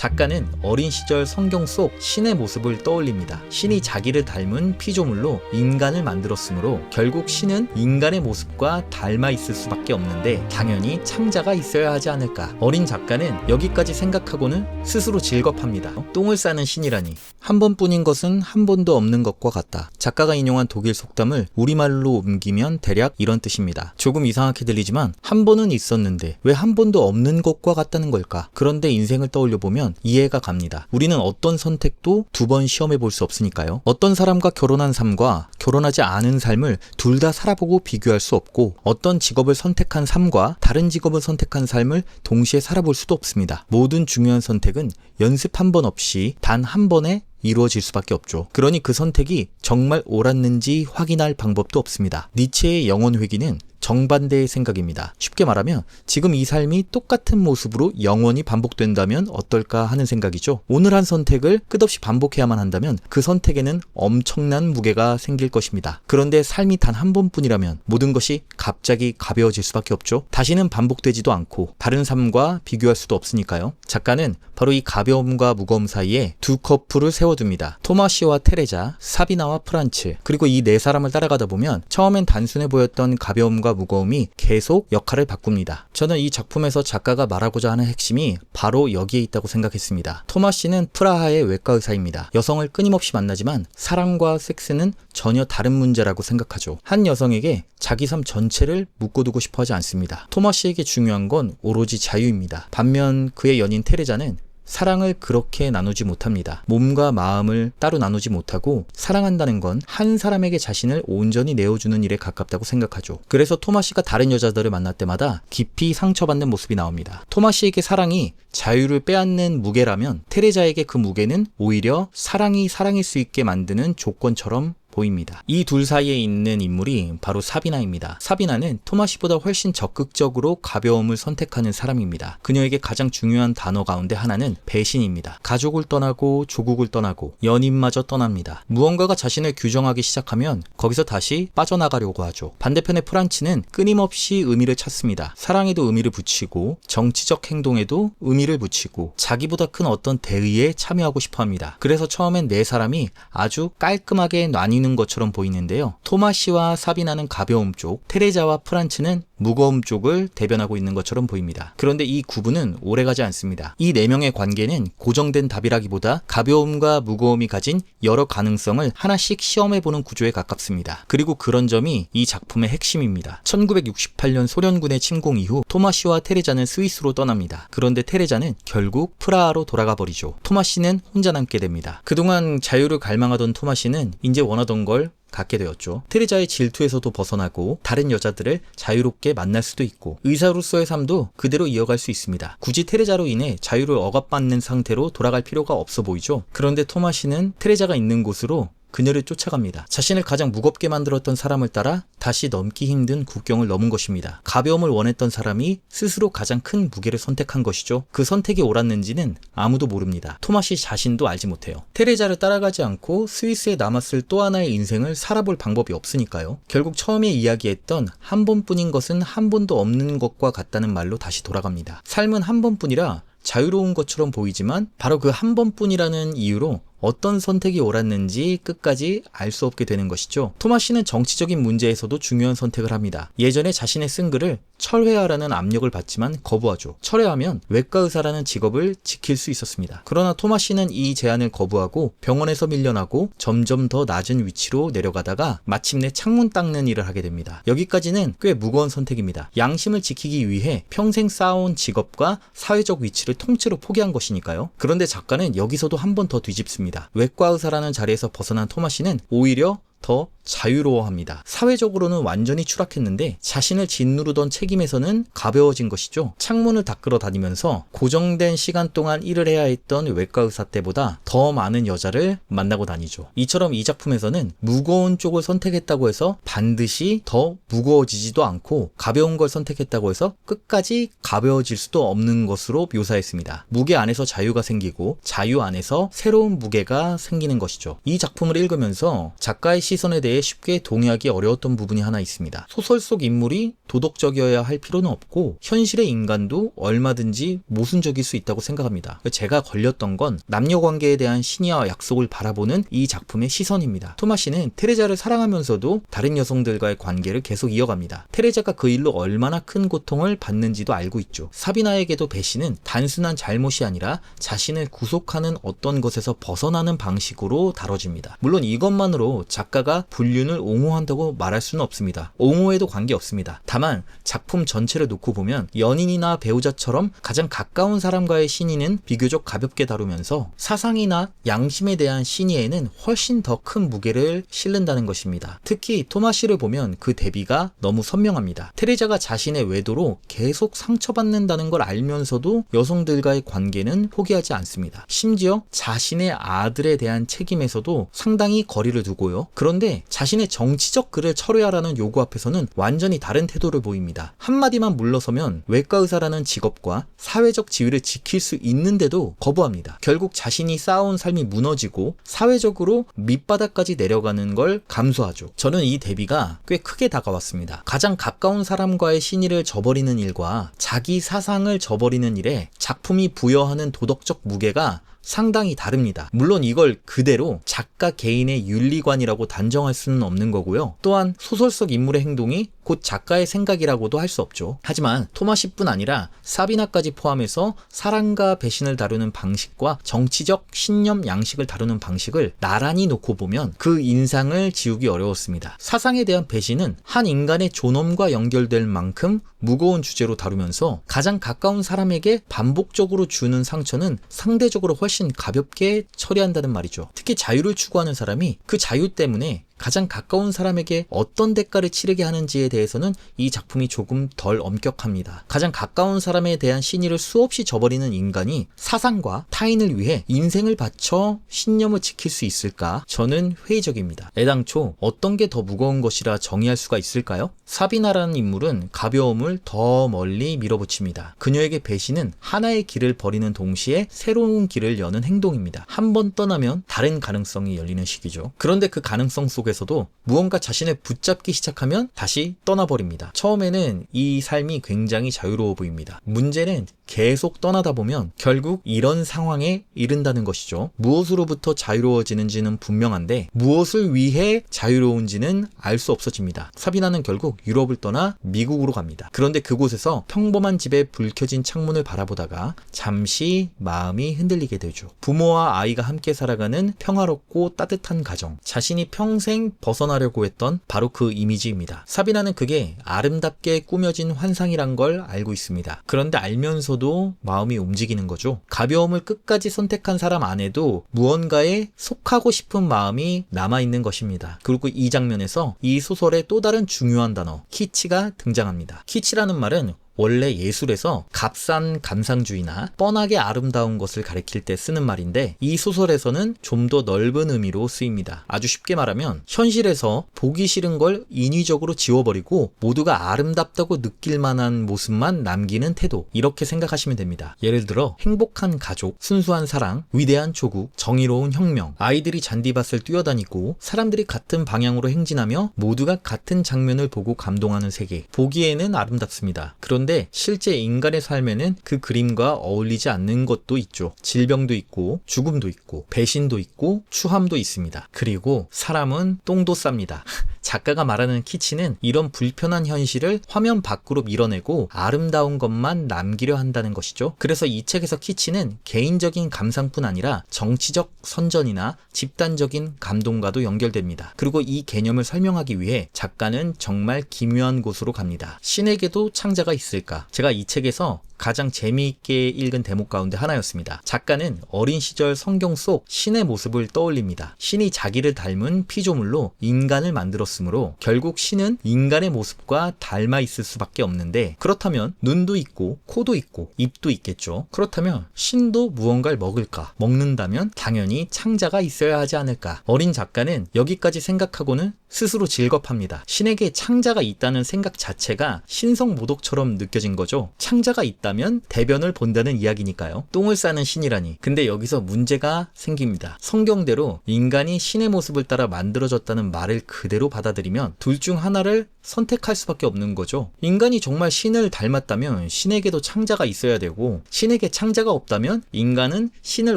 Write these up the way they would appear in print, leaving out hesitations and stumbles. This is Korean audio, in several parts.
작가는 어린 시절 성경 속 신의 모습을 떠올립니다. 신이 자기를 닮은 피조물로 인간을 만들었으므로 결국 신은 인간의 모습과 닮아 있을 수밖에 없는데 당연히 창자가 있어야 하지 않을까. 어린 작가는 여기까지 생각하고는 스스로 질겁합니다. 똥을 싸는 신이라니. 한 번뿐인 것은 한 번도 없는 것과 같다. 작가가 인용한 독일 속담을 우리말로 옮기면 대략 이런 뜻입니다. 조금 이상하게 들리지만 한 번은 있었는데 왜 한 번도 없는 것과 같다는 걸까? 그런데 인생을 떠올려 보면 이해가 갑니다. 우리는 어떤 선택도 두 번 시험해 볼 수 없으니까요. 어떤 사람과 결혼한 삶과 결혼하지 않은 삶을 둘 다 살아보고 비교할 수 없고 어떤 직업을 선택한 삶과 다른 직업을 선택한 삶을 동시에 살아볼 수도 없습니다. 모든 중요한 선택은 연습 한 번 없이 단 한 번에 이루어질 수밖에 없죠. 그러니 그 선택이 정말 옳았는지 확인할 방법도 없습니다. 니체의 영혼 회귀는 정반대의 생각입니다. 쉽게 말하면 지금 이 삶이 똑같은 모습으로 영원히 반복된다면 어떨까 하는 생각이죠. 오늘 한 선택을 끝없이 반복해야만 한다면 그 선택에는 엄청난 무게가 생길 것입니다. 그런데 삶이 단 한 번뿐이라면 모든 것이 갑자기 가벼워질 수밖에 없죠. 다시는 반복되지도 않고 다른 삶과 비교할 수도 없으니까요. 작가는 바로 이 가벼움과 무거움 사이에 두 커플을 세워둡니다. 토마시와 테레자, 사비나와 프란츠. 그리고 이 네 사람을 따라가다 보면 처음엔 단순해 보였던 가벼움과 무거움이 계속 역할을 바꿉니다. 저는 이 작품에서 작가가 말하고자 하는 핵심이 바로 여기에 있다고 생각했습니다. 토마시는 프라하의 외과 의사입니다. 여성을 끊임없이 만나지만 사랑과 섹스는 전혀 다른 문제라고 생각하죠. 한 여성에게 자기 삶 전체를 묶어두고 싶어 하지 않습니다. 토마시에게 중요한 건 오로지 자유입니다. 반면 그의 연인 테레자는 사랑을 그렇게 나누지 못합니다. 몸과 마음을 따로 나누지 못하고 사랑한다는 건 한 사람에게 자신을 온전히 내어주는 일에 가깝다고 생각하죠. 그래서 토마시가 다른 여자들을 만날 때마다 깊이 상처받는 모습이 나옵니다. 토마시에게 사랑이 자유를 빼앗는 무게라면 테레자에게 그 무게는 오히려 사랑이 사랑일 수 있게 만드는 조건처럼 보입니다. 이 둘 사이에 있는 인물이 바로 사비나입니다. 사비나는 토마시보다 훨씬 적극적으로 가벼움을 선택하는 사람입니다. 그녀에게 가장 중요한 단어 가운데 하나는 배신입니다. 가족을 떠나고 조국을 떠나고 연인마저 떠납니다. 무언가가 자신을 규정하기 시작하면 거기서 다시 빠져나가려고 하죠. 반대편의 프란츠는 끊임없이 의미를 찾습니다. 사랑에도 의미를 붙이고 정치적 행동에도 의미를 붙이고 자기보다 큰 어떤 대의에 참여하고 싶어합니다. 그래서 처음엔 네 사람이 아주 깔끔하게 나뉘는 것처럼 보이는데요. 토마시와 사비나는 가벼움 쪽, 테레자와 프란츠는 무거움 쪽을 대변하고 있는 것처럼 보입니다. 그런데 이 구분은 오래가지 않습니다. 이 네 명의 관계는 고정된 답이라기보다 가벼움과 무거움이 가진 여러 가능성을 하나씩 시험해보는 구조에 가깝습니다. 그리고 그런 점이 이 작품의 핵심입니다. 1968년 소련군의 침공 이후 토마시와 테레자는 스위스로 떠납니다. 그런데 테레자는 결국 프라하로 돌아가 버리죠. 토마시는 혼자 남게 됩니다. 그동안 자유를 갈망하던 토마시는 이제 원하던 걸 갖게 되었죠. 테레자의 질투에서도 벗어나고 다른 여자들을 자유롭게 만날 수도 있고 의사로서의 삶도 그대로 이어갈 수 있습니다. 굳이 테레자로 인해 자유를 억압받는 상태로 돌아갈 필요가 없어 보이죠. 그런데 토마시는 테레자가 있는 곳으로 그녀를 쫓아갑니다. 자신을 가장 무겁게 만들었던 사람을 따라 다시 넘기 힘든 국경을 넘은 것입니다. 가벼움을 원했던 사람이 스스로 가장 큰 무게를 선택한 것이죠. 그 선택이 옳았는지는 아무도 모릅니다. 토마시 자신도 알지 못해요. 테레자를 따라가지 않고 스위스에 남았을 또 하나의 인생을 살아볼 방법이 없으니까요. 결국 처음에 이야기했던 한 번뿐인 것은 한 번도 없는 것과 같다는 말로 다시 돌아갑니다. 삶은 한 번뿐이라 자유로운 것처럼 보이지만 바로 그 한 번뿐이라는 이유로 어떤 선택이 옳았는지 끝까지 알 수 없게 되는 것이죠. 토마시는 정치적인 문제에서도 중요한 선택을 합니다. 예전에 자신의 쓴 글을 철회하라는 압력을 받지만 거부하죠. 철회하면 외과 의사라는 직업을 지킬 수 있었습니다. 그러나 토마시는 이 제안을 거부하고 병원에서 밀려나고 점점 더 낮은 위치로 내려가다가 마침내 창문 닦는 일을 하게 됩니다. 여기까지는 꽤 무거운 선택입니다. 양심을 지키기 위해 평생 쌓아온 직업과 사회적 위치를 통째로 포기한 것이니까요. 그런데 작가는 여기서도 한 번 더 뒤집습니다. 외과 의사라는 자리에서 벗어난 토마시는 오히려 더 자유로워합니다. 사회적으로는 완전히 추락했는데 자신을 짓누르던 책임에서는 가벼워진 것이죠. 창문을 닦으러 다니면서 고정된 시간 동안 일을 해야 했던 외과 의사 때보다 더 많은 여자를 만나고 다니죠. 이처럼 이 작품에서는 무거운 쪽을 선택했다고 해서 반드시 더 무거워지지도 않고 가벼운 걸 선택했다고 해서 끝까지 가벼워질 수도 없는 것으로 묘사했습니다. 무게 안에서 자유가 생기고 자유 안에서 새로운 무게가 생기는 것이죠. 이 작품을 읽으면서 작가의 시선에 대해 쉽게 동의하기 어려웠던 부분이 하나 있습니다. 소설 속 인물이 도덕적이어야 할 필요는 없고 현실의 인간도 얼마든지 모순적일 수 있다고 생각합니다. 제가 걸렸던 건 남녀관계에 대한 신의와 약속을 바라보는 이 작품의 시선입니다. 토마시는 테레자를 사랑하면서도 다른 여성들과의 관계를 계속 이어갑니다. 테레자가 그 일로 얼마나 큰 고통을 받는지도 알고 있죠. 사비나에게도 배신은 단순한 잘못이 아니라 자신을 구속하는 어떤 것에서 벗어나는 방식으로 다뤄집니다. 물론 이것만으로 작가가 불륜을 옹호한다고 말할 수는 없습니다. 옹호에도 관계없습니다. 다만 작품 전체를 놓고 보면 연인이나 배우자처럼 가장 가까운 사람과의 신의는 비교적 가볍게 다루면서 사상이나 양심에 대한 신의에는 훨씬 더 큰 무게를 실른다는 것입니다. 특히 토마시를 보면 그 대비가 너무 선명합니다. 테레자가 자신의 외도로 계속 상처받는다는 걸 알면서도 여성들과의 관계는 포기하지 않습니다. 심지어 자신의 아들에 대한 책임에서도 상당히 거리를 두고요. 그런데 자신의 정치적 글을 철회하라는 요구 앞에서는 완전히 다른 태도를 보입니다. 한마디만 물러서면 외과 의사라는 직업과 사회적 지위를 지킬 수 있는데도 거부합니다. 결국 자신이 쌓아온 삶이 무너지고 사회적으로 밑바닥까지 내려가는 걸 감수하죠. 저는 이 대비가 꽤 크게 다가왔습니다. 가장 가까운 사람과의 신의를 저버리는 일과 자기 사상을 저버리는 일에 작품이 부여하는 도덕적 무게가 상당히 다릅니다. 물론 이걸 그대로 작가 개인의 윤리관이라고 단정할 수는 없는 거고요. 또한 소설 속 인물의 행동이 곧 작가의 생각이라고도 할 수 없죠. 하지만 토마시뿐 아니라 사비나까지 포함해서 사랑과 배신을 다루는 방식과 정치적 신념 양식을 다루는 방식을 나란히 놓고 보면 그 인상을 지우기 어려웠습니다. 사상에 대한 배신은 한 인간의 존엄과 연결될 만큼 무거운 주제로 다루면서 가장 가까운 사람에게 반복적으로 주는 상처는 상대적으로 훨씬 가볍게 처리한다는 말이죠. 특히 자유를 추구하는 사람이 그 자유 때문에 가장 가까운 사람에게 어떤 대가를 치르게 하는지에 대해서는 이 작품이 조금 덜 엄격합니다. 가장 가까운 사람에 대한 신의를 수없이 저버리는 인간이 사상과 타인을 위해 인생을 바쳐 신념을 지킬 수 있을까? 저는 회의적입니다. 애당초 어떤 게 더 무거운 것이라 정의할 수가 있을까요? 사비나라는 인물은 가벼움을 더 멀리 밀어붙입니다. 그녀에게 배신은 하나의 길을 버리는 동시에 새로운 길을 여는 행동입니다. 한 번 떠나면 다른 가능성이 열리는 시기죠. 그런데 그 가능성 속에서도 무언가 자신을 붙잡기 시작하면 다시 떠나버립니다. 처음에는 이 삶이 굉장히 자유로워 보입니다. 문제는 계속 떠나다 보면 결국 이런 상황에 이른다는 것이죠. 무엇으로부터 자유로워지는지는 분명한데 무엇을 위해 자유로운지는 알 수 없어집니다. 사비나는 결국 유럽을 떠나 미국으로 갑니다. 그런데 그곳에서 평범한 집에 불 켜진 창문을 바라보다가 잠시 마음이 흔들리게 되죠. 부모와 아이가 함께 살아가는 평화롭고 따뜻한 가정, 자신이 평생 벗어나려고 했던 바로 그 이미지입니다. 사비나는 그게 아름답게 꾸며진 환상이란 걸 알고 있습니다. 그런데 알면서도 마음이 움직이는 거죠. 가벼움을 끝까지 선택한 사람 안에도 무언가에 속하고 싶은 마음이 남아있는 것입니다. 그리고 이 장면에서 이 소설의 또 다른 중요한 단어, 키치가 등장합니다. 키치라는 말은 원래 예술에서 값싼 감상주의나 뻔하게 아름다운 것을 가리킬 때 쓰는 말인데 이 소설에서는 좀 더 넓은 의미로 쓰입니다. 아주 쉽게 말하면 현실에서 보기 싫은 걸 인위적으로 지워버리고 모두가 아름답다고 느낄 만한 모습만 남기는 태도, 이렇게 생각하시면 됩니다. 예를 들어 행복한 가족, 순수한 사랑, 위대한 조국, 정의로운 혁명, 아이들이 잔디밭을 뛰어다니고 사람들이 같은 방향으로 행진하며 모두가 같은 장면을 보고 감동하는 세계, 보기에는 아름답습니다. 그런데 실제 인간의 삶에는 그 그림과 어울리지 않는 것도 있죠. 질병도 있고 죽음도 있고 배신도 있고 추함도 있습니다. 그리고 사람은 똥도 쌉니다. 작가가 말하는 키치는 이런 불편한 현실을 화면 밖으로 밀어내고 아름다운 것만 남기려 한다는 것이죠. 그래서 이 책에서 키치는 개인적인 감상뿐 아니라 정치적 선전이나 집단적인 감동과도 연결됩니다. 그리고 이 개념을 설명하기 위해 작가는 정말 기묘한 곳으로 갑니다. 신에게도 창자가 있을까? 제가 이 책에서 가장 재미있게 읽은 대목 가운데 하나였습니다. 작가는 어린 시절 성경 속 신의 모습을 떠올립니다. 신이 자기를 닮은 피조물로 인간을 만들었으므로 결국 신은 인간의 모습과 닮아 있을 수밖에 없는데, 그렇다면 눈도 있고 코도 있고 입도 있겠죠. 그렇다면 신도 무언가를 먹을까? 먹는다면 당연히 창자가 있어야 하지 않을까? 어린 작가는 여기까지 생각하고는 스스로 질겁합니다. 신에게 창자가 있다는 생각 자체가 신성모독처럼 느껴진 거죠. 창자가 있다면 본다면 대변을 본다는 이야기니까요. 똥을 싸는 신이라니. 근데 여기서 문제가 생깁니다. 성경대로 인간이 신의 모습을 따라 만들어졌다는 말을 그대로 받아들이면 둘 중 하나를 선택할 수밖에 없는 거죠. 인간이 정말 신을 닮았다면 신에게도 창자가 있어야 되고, 신에게 창자가 없다면 인간은 신을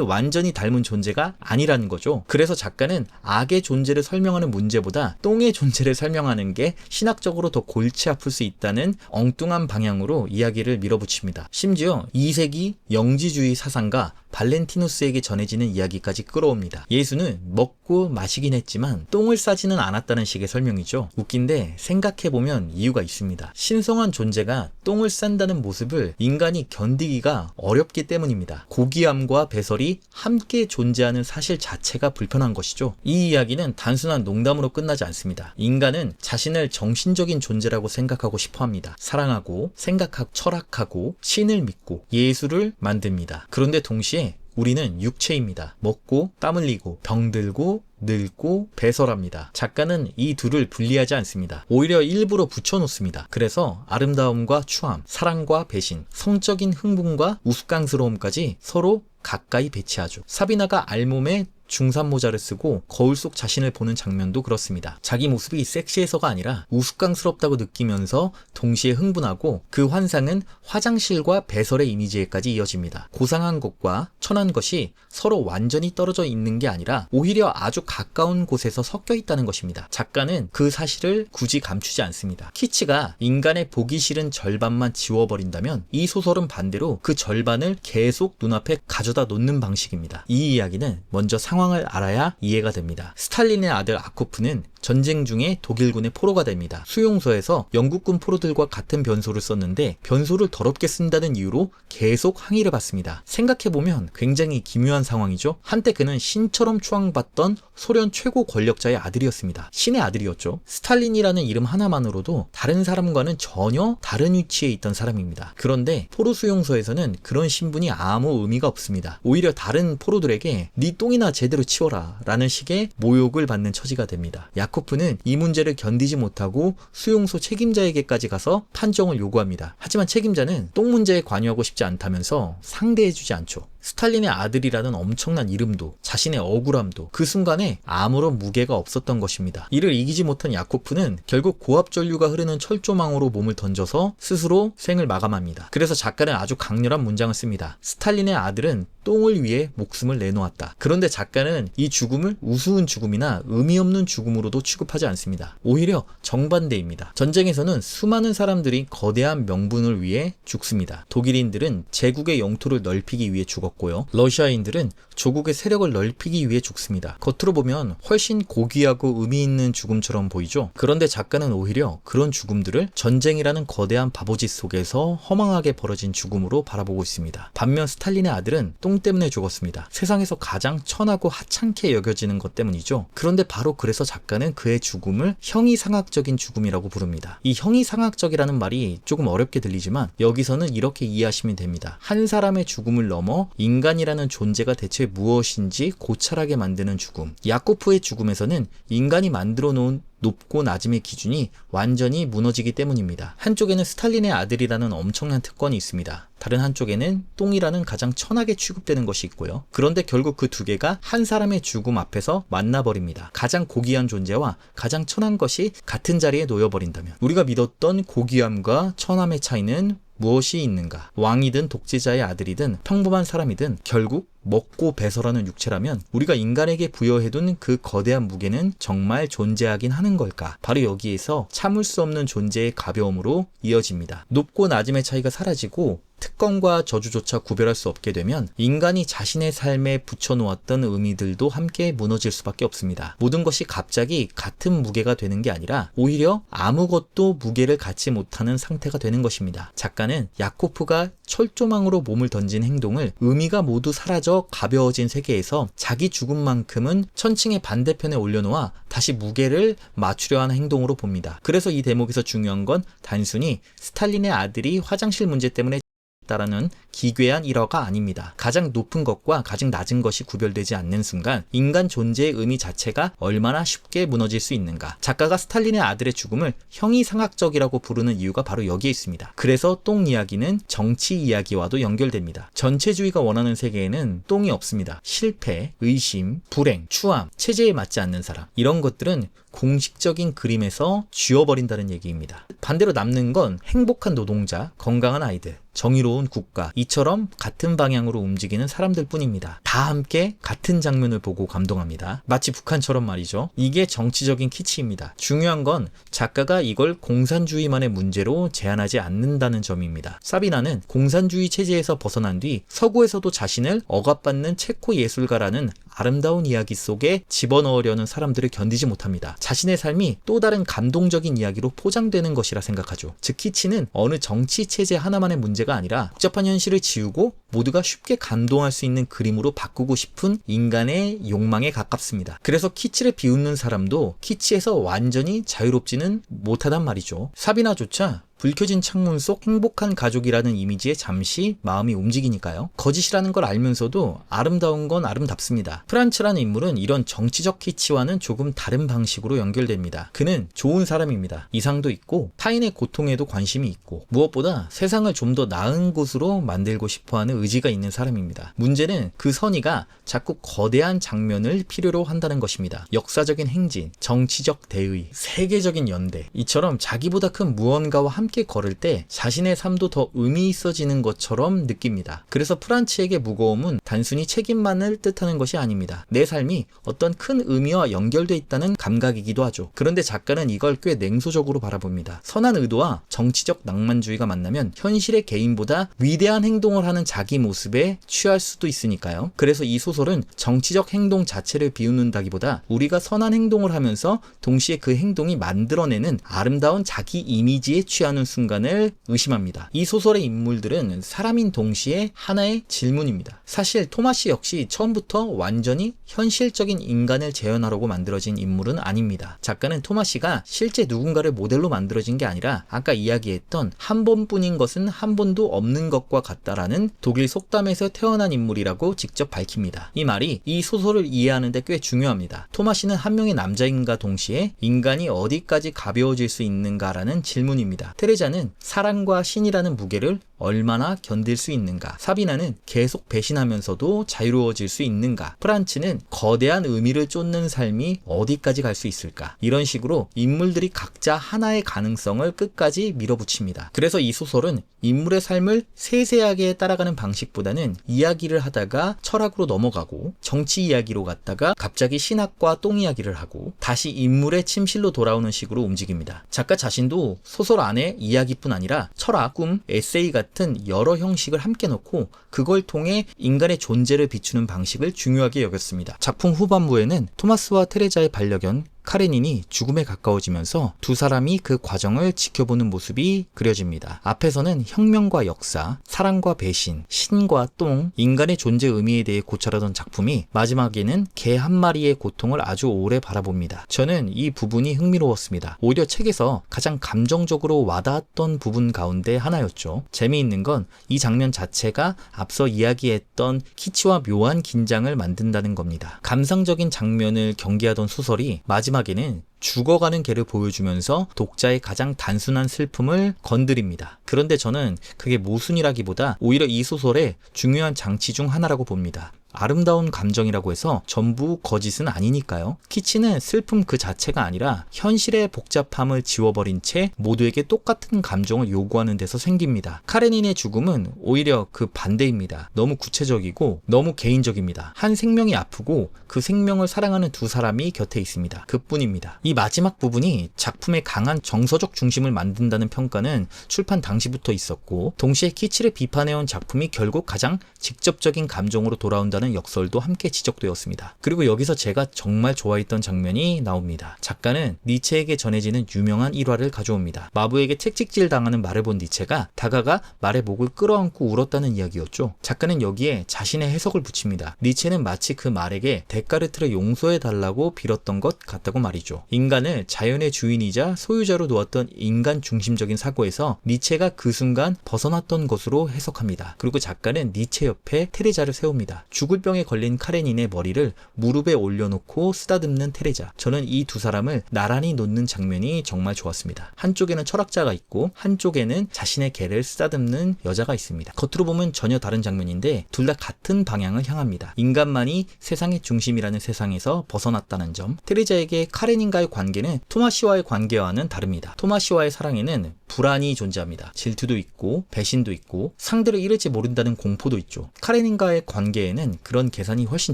완전히 닮은 존재가 아니라는 거죠. 그래서 작가는 악의 존재를 설명하는 문제보다 똥의 존재를 설명하는 게 신학적으로 더 골치 아플 수 있다는 엉뚱한 방향으로 이야기를 밀어붙입니다. 심지어 2세기 영지주의 사상가 발렌티누스에게 전해지는 이야기까지 끌어옵니다. 예수는 먹고 마시긴 했지만 똥을 싸지는 않았다는 식의 설명이죠. 웃긴데 생각해보면 이유가 있습니다. 신성한 존재가 똥을 싼다는 모습을 인간이 견디기가 어렵기 때문입니다. 고귀함과 배설이 함께 존재하는 사실 자체가 불편한 것이죠. 이 이야기는 단순한 농담으로 끝나지 않습니다. 인간은 자신을 정신적인 존재라고 생각하고 싶어합니다. 사랑하고 생각하고 철학하고 신을 믿고 예술을 만듭니다. 그런데 동시에 우리는 육체입니다. 먹고 땀 흘리고 병들고 늙고 배설합니다. 작가는 이 둘을 분리하지 않습니다. 오히려 일부러 붙여놓습니다. 그래서 아름다움과 추함, 사랑과 배신, 성적인 흥분과 우스꽝스러움까지 서로 가까이 배치하죠. 사비나가 알몸에 중산 모자를 쓰고 거울 속 자신을 보는 장면도 그렇습니다. 자기 모습이 섹시해서가 아니라 우스꽝스럽다고 느끼면서 동시에 흥분하고, 그 환상은 화장실과 배설의 이미지에까지 이어집니다. 고상한 것과 천한 것이 서로 완전히 떨어져 있는 게 아니라 오히려 아주 가까운 곳에서 섞여 있다는 것입니다. 작가는 그 사실을 굳이 감추지 않습니다. 키치가 인간의 보기 싫은 절반만 지워버린다면 이 소설은 반대로 그 절반을 계속 눈앞에 가져다 놓는 방식입니다. 이 이야기는 먼저 상황을 알아야 이해가 됩니다. 스탈린의 아들 아코프는 전쟁 중에 독일군의 포로가 됩니다. 수용소에서 영국군 포로들과 같은 변소를 썼는데 변소를 더럽게 쓴다는 이유로 계속 항의를 받습니다. 생각해보면 굉장히 기묘한 상황이죠. 한때 그는 신처럼 추앙받던 소련 최고 권력자의 아들이었습니다. 신의 아들이었죠. 스탈린이라는 이름 하나만으로도 다른 사람과는 전혀 다른 위치에 있던 사람입니다. 그런데 포로 수용소에서는 그런 신분이 아무 의미가 없습니다. 오히려 다른 포로들에게 네 똥이나 제대로 치워라 라는 식의 모욕을 받는 처지가 됩니다. 야코프는 이 문제를 견디지 못하고 수용소 책임자에게까지 가서 판정을 요구합니다. 하지만 책임자는 똥 문제에 관여하고 싶지 않다면서 상대해주지 않죠. 스탈린의 아들이라는 엄청난 이름도 자신의 억울함도 그 순간에 아무런 무게가 없었던 것입니다. 이를 이기지 못한 야코프는 결국 고압전류가 흐르는 철조망으로 몸을 던져서 스스로 생을 마감합니다. 그래서 작가는 아주 강렬한 문장을 씁니다. 스탈린의 아들은 똥을 위해 목숨을 내놓았다. 그런데 작가는 이 죽음을 우스운 죽음이나 의미 없는 죽음으로도 취급하지 않습니다. 오히려 정반대입니다. 전쟁에서는 수많은 사람들이 거대한 명분을 위해 죽습니다. 독일인들은 제국의 영토를 넓히기 위해 죽었고요. 러시아인들은 조국의 세력을 넓히기 위해 죽습니다. 겉으로 보면 훨씬 고귀하고 의미 있는 죽음처럼 보이죠. 그런데 작가는 오히려 그런 죽음들을 전쟁이라는 거대한 바보짓 속에서 허망하게 벌어진 죽음으로 바라보고 있습니다. 반면 스탈린의 아들은 똥 때문에 죽었습니다. 세상에서 가장 천하고 하찮게 여겨지는 것 때문이죠. 그런데 바로 그래서 작가는 그의 죽음을 형이상학적인 죽음이라고 부릅니다. 이 형이상학적이라는 말이 조금 어렵게 들리지만 여기서는 이렇게 이해하시면 됩니다. 한 사람의 죽음을 넘어 인간이라는 존재가 대체 무엇인지 고찰하게 만드는 죽음. 야코프의 죽음에서는 인간이 만들어 놓은 높고 낮음의 기준이 완전히 무너지기 때문입니다. 한쪽에는 스탈린의 아들이라는 엄청난 특권이 있습니다. 다른 한쪽에는 똥이라는 가장 천하게 취급되는 것이 있고요. 그런데 결국 그 두 개가 한 사람의 죽음 앞에서 만나버립니다. 가장 고귀한 존재와 가장 천한 것이 같은 자리에 놓여버린다면 우리가 믿었던 고귀함과 천함의 차이는 무엇이 있는가? 왕이든 독재자의 아들이든 평범한 사람이든 결국 먹고 배설하는 육체라면 우리가 인간에게 부여해둔 그 거대한 무게는 정말 존재하긴 하는 걸까? 바로 여기에서 참을 수 없는 존재의 가벼움으로 이어집니다. 높고 낮음의 차이가 사라지고 특권과 저주조차 구별할 수 없게 되면 인간이 자신의 삶에 붙여놓았던 의미들도 함께 무너질 수밖에 없습니다. 모든 것이 갑자기 같은 무게가 되는 게 아니라 오히려 아무것도 무게를 갖지 못하는 상태가 되는 것입니다. 작가는 야코프가 철조망으로 몸을 던진 행동을 의미가 모두 사라져 가벼워진 세계에서 자기 죽음만큼은 천칭의 반대편에 올려놓아 다시 무게를 맞추려 하는 행동으로 봅니다. 그래서 이 대목에서 중요한 건 단순히 스탈린의 아들이 화장실 문제 때문에 있다라는 기괴한 일화가 아닙니다. 가장 높은 것과 가장 낮은 것이 구별되지 않는 순간 인간 존재의 의미 자체가 얼마나 쉽게 무너질 수 있는가. 작가가 스탈린의 아들의 죽음을 형이상학적이라고 부르는 이유가 바로 여기에 있습니다. 그래서 똥 이야기는 정치 이야기와도 연결됩니다. 전체주의가 원하는 세계에는 똥이 없습니다. 실패, 의심, 불행, 추함, 체제에 맞지 않는 사람, 이런 것들은 공식적인 그림에서 지워버린다는 얘기입니다. 반대로 남는 건 행복한 노동자, 건강한 아이들, 정의로운 국가, 이처럼 같은 방향으로 움직이는 사람들 뿐입니다. 다 함께 같은 장면을 보고 감동합니다. 마치 북한처럼 말이죠. 이게 정치적인 키치입니다. 중요한 건 작가가 이걸 공산주의만의 문제로 제한하지 않는다는 점입니다. 사비나는 공산주의 체제에서 벗어난 뒤 서구에서도 자신을 억압받는 체코 예술가라는 아름다운 이야기 속에 집어넣으려는 사람들을 견디지 못합니다. 자신의 삶이 또 다른 감동적인 이야기로 포장되는 것이라 생각하죠. 즉 키치는 어느 정치 체제 하나만의 문제가 아니라 복잡한 현실을 지우고 모두가 쉽게 감동할 수 있는 그림으로 바꾸고 싶은 인간의 욕망에 가깝습니다. 그래서 키치를 비웃는 사람도 키치에서 완전히 자유롭지는 못하단 말이죠. 사비나조차 불 켜진 창문 속 행복한 가족이라는 이미지에 잠시 마음이 움직이니까요. 거짓이라는 걸 알면서도 아름다운 건 아름답습니다. 프란츠라는 인물은 이런 정치적 키치와는 조금 다른 방식으로 연결됩니다. 그는 좋은 사람입니다. 이상도 있고 타인의 고통에도 관심이 있고 무엇보다 세상을 좀 더 나은 곳으로 만들고 싶어하는 의지가 있는 사람입니다. 문제는 그 선의가 자꾸 거대한 장면을 필요로 한다는 것입니다. 역사적인 행진, 정치적 대의, 세계적인 연대, 이처럼 자기보다 큰 무언가와 함께 걸을 때 자신의 삶도 더 의미 있어지는 것처럼 느낍니다. 그래서 프란츠에게 무거움은 단순히 책임만을 뜻하는 것이 아닙니다. 내 삶이 어떤 큰 의미와 연결돼 있다는 감각이기도 하죠. 그런데 작가는 이걸 꽤 냉소적으로 바라봅니다. 선한 의도와 정치적 낭만주의가 만나면 현실의 개인보다 위대한 행동을 하는 자기 모습에 취할 수도 있으니까요. 그래서 이 소설은 정치적 행동 자체를 비웃는다기보다 우리가 선한 행동을 하면서 동시에 그 행동이 만들어내는 아름다운 자기 이미지에 취하는 순간을 의심합니다. 이 소설의 인물들은 사람인 동시에 하나의 질문입니다. 사실 토마시 역시 처음부터 완전히 현실적인 인간을 재현하려고 만들어진 인물은 아닙니다. 작가는 토마시가 실제 누군가를 모델로 만들어진 게 아니라 아까 이야기했던 한 번뿐인 것은 한 번도 없는 것과 같다라는 독일 속담에서 태어난 인물이라고 직접 밝힙니다. 이 말이 이 소설을 이해하는 데 꽤 중요합니다. 토마시는 한 명의 남자인과 동시에 인간이 어디까지 가벼워질 수 있는가라는 질문입니다. 테레자는 사랑과 신이라는 무게를 얼마나 견딜 수 있는가? 사비나는 계속 배신하면서도 자유로워질 수 있는가? 프란츠는 거대한 의미를 쫓는 삶이 어디까지 갈 수 있을까? 이런 식으로 인물들이 각자 하나의 가능성을 끝까지 밀어붙입니다. 그래서 이 소설은 인물의 삶을 세세하게 따라가는 방식보다는 이야기를 하다가 철학으로 넘어가고 정치 이야기로 갔다가 갑자기 신학과 똥 이야기를 하고 다시 인물의 침실로 돌아오는 식으로 움직입니다. 작가 자신도 소설 안에 이야기뿐 아니라 철학, 꿈, 에세이 같은 여러 형식을 함께 넣고 그걸 통해 인간의 존재를 비추는 방식을 중요하게 여겼습니다. 작품 후반부에는 토마스와 테레자의 반려견 카레닌이 죽음에 가까워지면서 두 사람이 그 과정을 지켜보는 모습이 그려집니다. 앞에서는 혁명과 역사, 사랑과 배신, 신과 똥, 인간의 존재 의미에 대해 고찰하던 작품이 마지막에는 개 한 마리의 고통을 아주 오래 바라봅니다. 저는 이 부분이 흥미로웠습니다. 오히려 책에서 가장 감정적으로 와닿았던 부분 가운데 하나였죠. 재미있는 건 이 장면 자체가 앞서 이야기했던 키치와 묘한 긴장을 만든다는 겁니다. 감상적인 장면을 경계하던 소설이 마지막에는 죽어가는 개를 보여주면서 독자의 가장 단순한 슬픔을 건드립니다. 그런데 저는 그게 모순이라기보다 오히려 이 소설의 중요한 장치 중 하나라고 봅니다. 아름다운 감정이라고 해서 전부 거짓은 아니니까요. 키치는 슬픔 그 자체가 아니라 현실의 복잡함을 지워버린 채 모두에게 똑같은 감정을 요구하는 데서 생깁니다. 카레닌의 죽음은 오히려 그 반대입니다. 너무 구체적이고 너무 개인적입니다. 한 생명이 아프고 그 생명을 사랑하는 두 사람이 곁에 있습니다. 그뿐입니다. 이 마지막 부분이 작품의 강한 정서적 중심을 만든다는 평가는 출판 당시부터 있었고 동시에 키치를 비판해온 작품이 결국 가장 직접적인 감정으로 돌아온다는 있다는 역설도 함께 지적되었습니다. 그리고 여기서 제가 정말 좋아했던 장면이 나옵니다. 작가는 니체에게 전해지는 유명한 일화를 가져옵니다. 마부에게 채찍질 당하는 말을 본 니체가 다가가 말의 목을 끌어안고 울었다는 이야기였죠. 작가는 여기에 자신의 해석을 붙입니다. 니체는 마치 그 말에게 데카르트를 용서해달라고 빌었던 것 같다고 말이죠. 인간을 자연의 주인이자 소유자로 놓았던 인간 중심적인 사고에서 니체가 그 순간 벗어났던 것으로 해석합니다. 그리고 작가는 니체 옆에 테레자를 세웁니다. 죽을 병에 걸린 카레닌의 머리를 무릎에 올려놓고 쓰다듬는 테레자. 저는 이 두 사람을 나란히 놓는 장면이 정말 좋았습니다. 한쪽에는 철학자가 있고 한쪽에는 자신의 개를 쓰다듬는 여자가 있습니다. 겉으로 보면 전혀 다른 장면인데 둘 다 같은 방향을 향합니다. 인간만이 세상의 중심이라는 세상에서 벗어났다는 점. 테레자에게 카레닌과의 관계는 토마시와의 관계와는 다릅니다. 토마시와의 사랑에는 불안이 존재합니다. 질투도 있고 배신도 있고 상대를 잃을지 모른다는 공포도 있죠. 카레닌과의 관계에는 그런 계산이 훨씬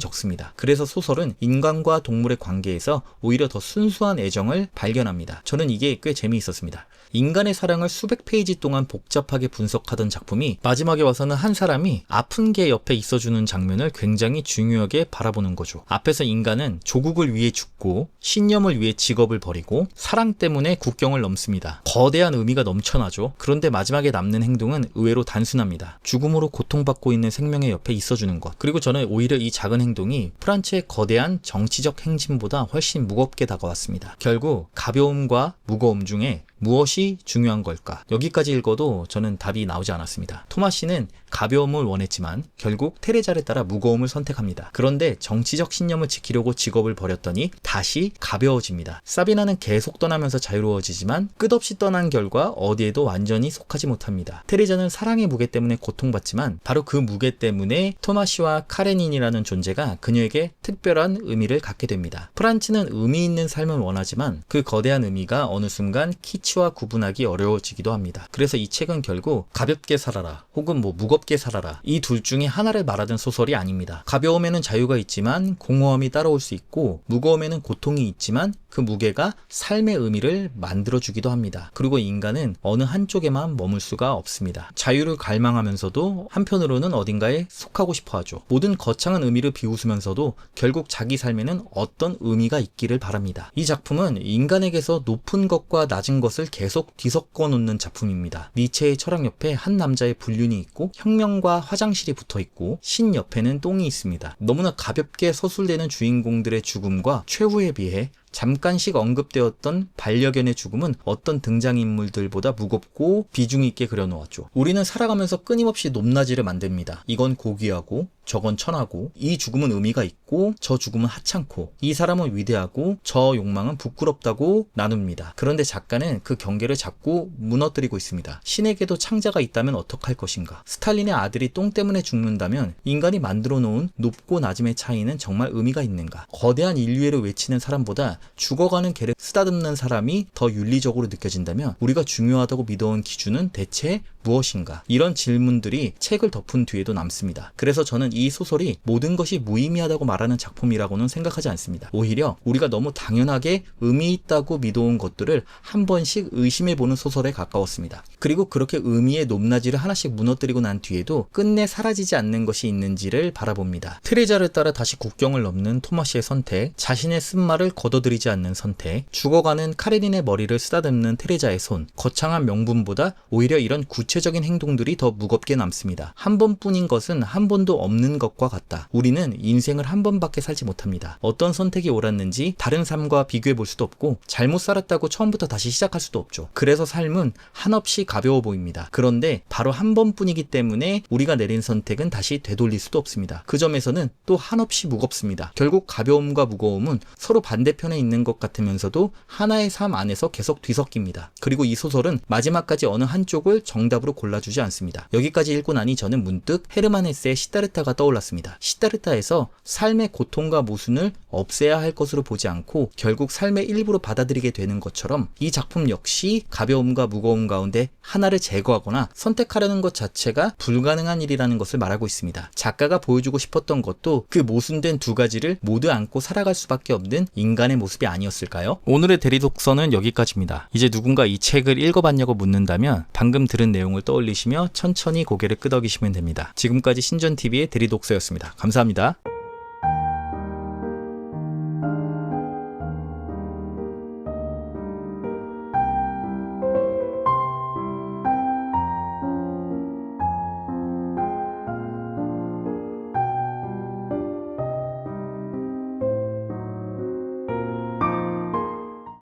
적습니다. 그래서 소설은 인간과 동물의 관계에서 오히려 더 순수한 애정을 발견합니다. 저는 이게 꽤 재미있었습니다. 인간의 사랑을 수백 페이지 동안 복잡하게 분석하던 작품이 마지막에 와서는 한 사람이 아픈 개 옆에 있어주는 장면을 굉장히 중요하게 바라보는 거죠. 앞에서 인간은 조국을 위해 죽고 신념을 위해 직업을 버리고 사랑 때문에 국경을 넘습니다. 거대한 의미가 넘쳐나죠. 그런데 마지막에 남는 행동은 의외로 단순합니다. 죽음으로 고통받고 있는 생명의 옆에 있어주는 것. 그리고 저는 오히려 이 작은 행동이 프란츠의 거대한 정치적 행진보다 훨씬 무겁게 다가왔습니다. 결국 가벼움과 무거움 중에 무엇이 중요한 걸까? 여기까지 읽어도 저는 답이 나오지 않았습니다. 토마시는 가벼움을 원했지만 결국 테레자를 따라 무거움을 선택합니다. 그런데 정치적 신념을 지키려고 직업을 버렸더니 다시 가벼워집니다. 사비나는 계속 떠나면서 자유로워지지만 끝없이 떠난 결과 어디에도 완전히 속하지 못합니다. 테레자는 사랑의 무게 때문에 고통받지만 바로 그 무게 때문에 토마시와 카레닌이라는 존재가 그녀에게 특별한 의미를 갖게 됩니다. 프란츠는 의미 있는 삶을 원하지만 그 거대한 의미가 어느 순간 키치와 구분하기 어려워지기도 합니다. 그래서 이 책은 결국 가볍게 살아라 혹은 무겁게 살아라 이 둘 중에 하나를 말하던 소설이 아닙니다. 가벼움에는 자유가 있지만 공허함이 따라올 수 있고 무거움에는 고통이 있지만 그 무게가 삶의 의미를 만들어주기도 합니다. 그리고 인간은 어느 한쪽에만 머물 수가 없습니다. 자유를 갈망하면서도 한편으로는 어딘가에 속하고 싶어하죠. 모든 거창한 의미를 비웃으면서도 결국 자기 삶에는 어떤 의미가 있기를 바랍니다. 이 작품은 인간에게서 높은 것과 낮은 것을 계속 뒤섞어 놓는 작품입니다. 니체의 철학 옆에 한 남자의 불륜이 있고 혁명과 화장실이 붙어 있고 신 옆에는 똥이 있습니다. 너무나 가볍게 서술되는 주인공들의 죽음과 최후에 비해 잠깐씩 언급되었던 반려견의 죽음은 어떤 등장인물들보다 무겁고 비중 있게 그려놓았죠. 우리는 살아가면서 끊임없이 높낮이를 만듭니다. 이건 고귀하고 저건 천하고 이 죽음은 의미가 있고 저 죽음은 하찮고 이 사람은 위대하고 저 욕망은 부끄럽다고 나눕니다. 그런데 작가는 그 경계를 자꾸 무너뜨리고 있습니다. 신에게도 창자가 있다면 어떡할 것인가? 스탈린의 아들이 똥 때문에 죽는다면 인간이 만들어 놓은 높고 낮음의 차이는 정말 의미가 있는가? 거대한 인류애를 외치는 사람보다 죽어가는 개를 쓰다듬는 사람이 더 윤리적으로 느껴진다면 우리가 중요하다고 믿어온 기준은 대체 무엇인가? 이런 질문들이 책을 덮은 뒤에도 남습니다. 그래서 저는 이 소설이 모든 것이 무의미하다고 말하는 작품이라고는 생각하지 않습니다. 오히려 우리가 너무 당연하게 의미 있다고 믿어온 것들을 한 번씩 의심해보는 소설에 가까웠습니다. 그리고 그렇게 의미의 높낮이를 하나씩 무너뜨리고 난 뒤에도 끝내 사라지지 않는 것이 있는지를 바라봅니다. 테레자를 따라 다시 국경을 넘는 토마시의 선택, 자신의 쓴말을 걷어들이지 않는 선택, 죽어가는 카레닌의 머리를 쓰다듬는 테레자의 손, 거창한 명분보다 오히려 이런 구체적인 행동들이 더 무겁게 남습니다. 한 번뿐인 것은 한 번도 없는 것과 같다. 우리는 인생을 한 번밖에 살지 못합니다. 어떤 선택이 옳았는지 다른 삶과 비교해 볼 수도 없고 잘못 살았다고 처음부터 다시 시작할 수도 없죠. 그래서 삶은 한없이 가벼워 보입니다. 그런데 바로 한 번뿐이기 때문에 우리가 내린 선택은 다시 되돌릴 수도 없습니다. 그 점에서는 또 한없이 무겁습니다. 결국 가벼움과 무거움은 서로 반대편에 있는 것 같으면서도 하나의 삶 안에서 계속 뒤섞입니다. 그리고 이 소설은 마지막까지 어느 한쪽을 정답으로 골라주지 않습니다. 여기까지 읽고 나니 저는 문득 헤르만 헤세의 시다르타가 떠올랐습니다. 시다르타에서 삶의 고통과 모순을 없애야 할 것으로 보지 않고 결국 삶의 일부로 받아들이게 되는 것처럼 이 작품 역시 가벼움과 무거움 가운데 하나를 제거하거나 선택하려는 것 자체가 불가능한 일이라는 것을 말하고 있습니다. 작가가 보여주고 싶었던 것도 그 모순된 두 가지를 모두 안고 살아갈 수밖에 없는 인간의 모습 모습이 아니었을까요? 오늘의 대리독서는 여기까지입니다. 이제 누군가 이 책을 읽어봤냐고 묻는다면 방금 들은 내용을 떠올리시며 천천히 고개를 끄덕이시면 됩니다. 지금까지 신전TV의 대리독서였습니다. 감사합니다.